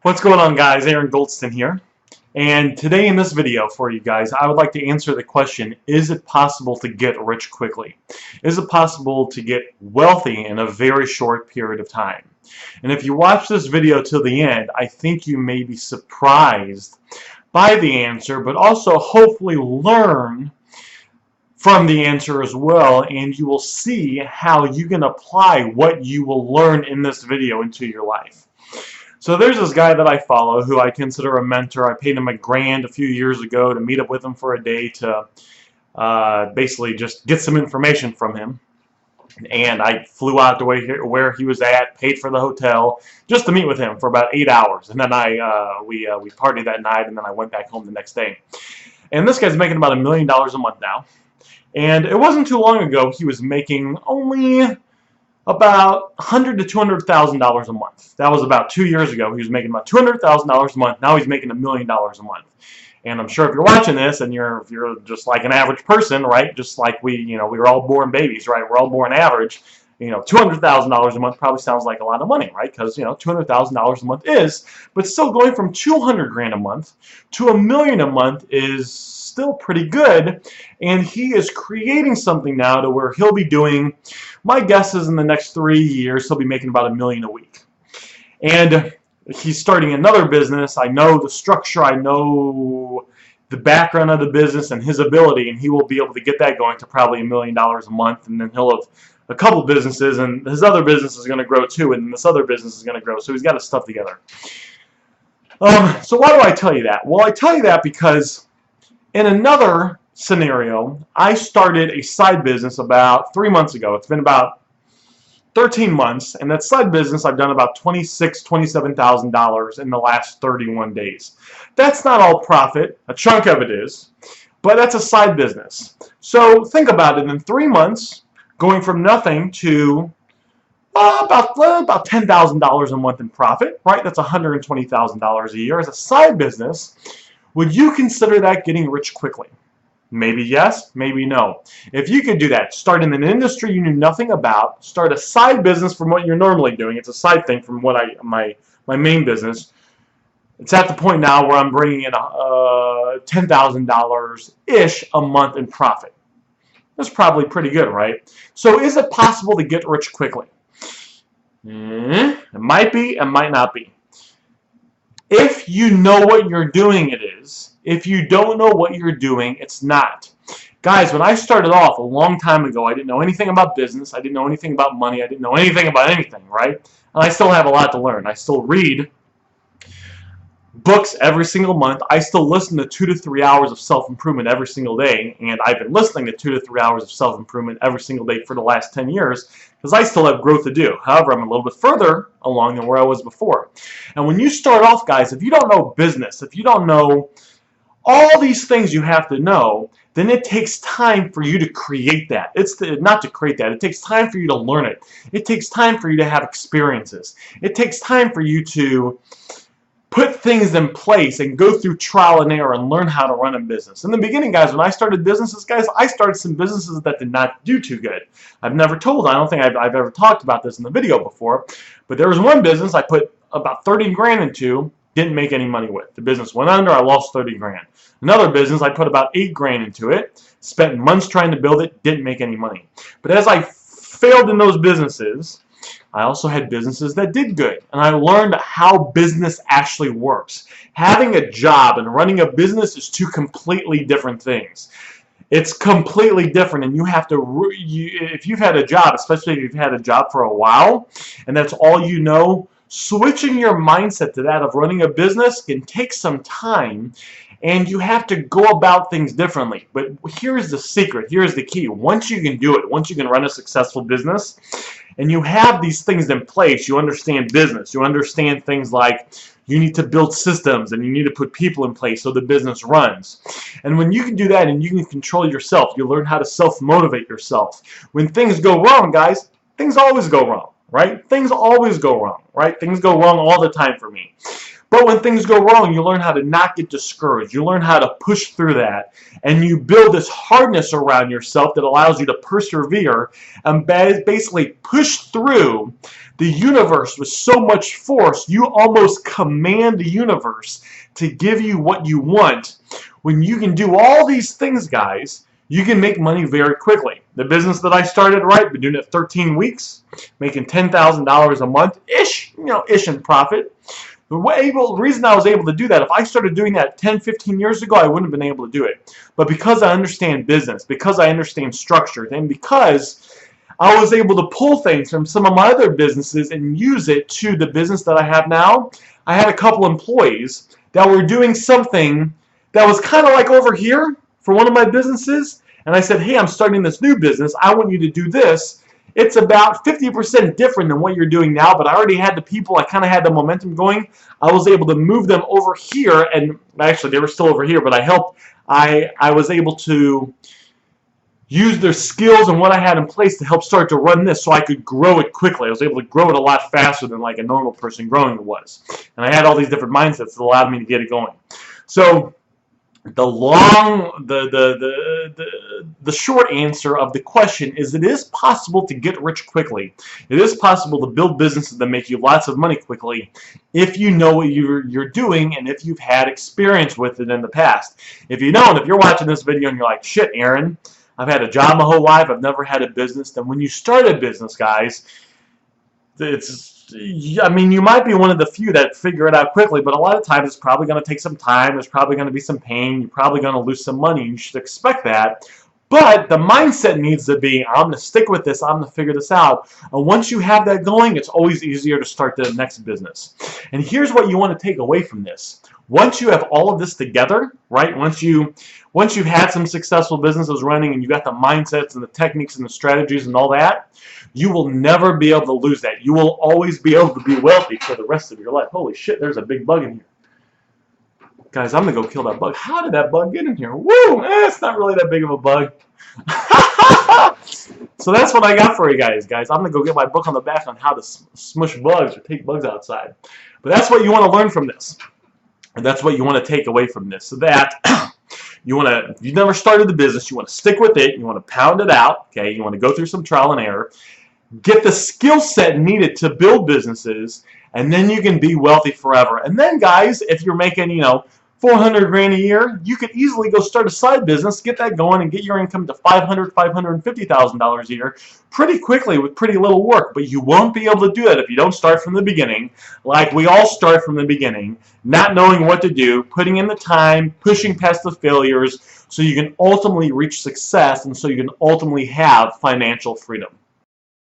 What's going on, guys? Goldsten here. And today in this video for you guys, I would like to answer the question, is it possible to get rich quickly? Is it possible to get wealthy in a very short period of time? And if you watch this video till the end, I think you may be surprised by the answer, but also hopefully learn from the answer as well, and you will see how you can apply what you will learn in this video into your life. So there's this guy that I follow who I consider a mentor. I paid him $1,000 a few years ago to meet up with him for a day to basically just get some information from him. And I flew out to where he was at, paid for the hotel, just to meet with him for about 8 hours. And then we partied that night, and then I went back home the next day. And this guy's making about $1 million a month now. And it wasn't too long ago he was making only about $100,000 to $200,000 a month. That was about 2 years ago. He was making about $200,000 a month. Now he's making $1 million a month. And I'm sure if you're watching this and you're just like an average person, right? Just like we were all born babies, right? We're all born average. $200,000 a month probably sounds like a lot of money, right? Because $200,000 a month is, but still going from 200 grand a month to $1 million a month is still pretty good. And he is creating something now to where he'll be doing, my guess is in the next 3 years he'll be making about $1 million a week. And he's starting another business. I know the structure, I know the background of the business and his ability, and he will be able to get that going to probably $1 million a month, and then he'll have a couple businesses, and his other business is going to grow too, and this other business is going to grow, so he's got his stuff together. So why do I tell you that? Well, I tell you that because in another scenario, I started a side business about 3 months ago. It's been about 13 months, and that side business I've done about $26,000, $27,000 in the last 31 days. That's not all profit. A chunk of it is, but that's a side business. So think about it. In 3 months, going from nothing to about $10,000 a month in profit, right? That's $120,000 a year as a side business. Would you consider that getting rich quickly? Maybe yes, maybe no. If you could do that, start in an industry you knew nothing about, start a side business from what you're normally doing. It's a side thing from what my main business. It's at the point now where I'm bringing in $10,000-ish a month in profit. That's probably pretty good, right? So is it possible to get rich quickly? It might be, it might not be. If you know what you're doing, it is. If you don't know what you're doing, it's not. Guys, when I started off a long time ago, I didn't know anything about business. I didn't know anything about money. I didn't know anything about anything, right? And I still have a lot to learn. I still read books every single month. I still listen to 2 to 3 hours of self-improvement every single day, and I've been listening to 2 to 3 hours of self-improvement every single day for the last 10 years because I still have growth to do. However, I'm a little bit further along than where I was before. And when you start off, guys, if you don't know business, if you don't know all these things you have to know, then it takes time for you to create that. Not to create that. It takes time for you to learn it. It takes time for you to have experiences. It takes time for you to put things in place and go through trial and error and learn how to run a business. In the beginning, guys, when I started businesses, guys, I started some businesses that did not do too good. I don't think I've ever talked about this in the video before, but there was one business I put about 30 grand into, didn't make any money with. The business went under, I lost 30 grand. Another business, I put about 8 grand into it, spent months trying to build it, didn't make any money. But as I failed in those businesses, I also had businesses that did good, and I learned how business actually works. Having a job and running a business is two completely different things. It's completely different, and you have to, if you've had a job, especially if you've had a job for a while, and that's all you know, switching your mindset to that of running a business can take some time, and you have to go about things differently. But here's the secret, here's the key. Once you can do it, once you can run a successful business, and you have these things in place, you understand business, you understand things like you need to build systems and you need to put people in place so the business runs. And when you can do that and you can control yourself, you learn how to self-motivate yourself. When things go wrong, guys, things always go wrong, right? Things always go wrong, right? Things go wrong all the time for me. But when things go wrong, you learn how to not get discouraged. You learn how to push through that. And you build this hardness around yourself that allows you to persevere and basically push through the universe with so much force, you almost command the universe to give you what you want. When you can do all these things, guys, you can make money very quickly. The business that I started, right, been doing it 13 weeks, making $10,000 a month, ish in profit. The reason I was able to do that, if I started doing that 10, 15 years ago, I wouldn't have been able to do it. But because I understand business, because I understand structure, and because I was able to pull things from some of my other businesses and use it to the business that I have now, I had a couple employees that were doing something that was kind of like over here for one of my businesses, and I said, hey, I'm starting this new business. I want you to do this. It's about 50% different than what you're doing now, but I already had the people. I kind of had the momentum going. I was able to move them over here, and actually they were still over here, but I was able to use their skills and what I had in place to help start to run this so I could grow it quickly. I was able to grow it a lot faster than like a normal person growing it was. And I had all these different mindsets that allowed me to get it going. So the short answer of the question is it is possible to get rich quickly. It is possible to build businesses that make you lots of money quickly if you know what you're doing and if you've had experience with it in the past. If you don't, if you're watching this video and you're like, shit, Aaron, I've had a job my whole life, I've never had a business, then when you start a business, guys, I mean, you might be one of the few that figure it out quickly, but a lot of times it's probably going to take some time. There's probably going to be some pain. You're probably going to lose some money. You should expect that. But the mindset needs to be, I'm going to stick with this. I'm going to figure this out. And once you have that going, it's always easier to start the next business. And here's what you want to take away from this. Once you have all of this together, right, once you've had some successful businesses running and you got the mindsets and the techniques and the strategies and all that, you will never be able to lose that. You will always be able to be wealthy for the rest of your life. Holy shit, there's a big bug in here. Guys, I'm going to go kill that bug. How did that bug get in here? Woo! It's not really that big of a bug. So that's what I got for you guys. I'm going to go get my book on the back on how to smush bugs or take bugs outside. But that's what you want to learn from this. And that's what you want to take away from this. So that if you've never started the business, you want to stick with it. You want to pound it out. Okay, you want to go through some trial and error. Get the skill set needed to build businesses, and then you can be wealthy forever. And then, guys, if you're making, $400 grand a year, you could easily go start a side business, get that going, and get your income to $500,000, $550,000 a year pretty quickly with pretty little work. But you won't be able to do that if you don't start from the beginning, like we all start from the beginning, not knowing what to do, putting in the time, pushing past the failures, so you can ultimately reach success and so you can ultimately have financial freedom.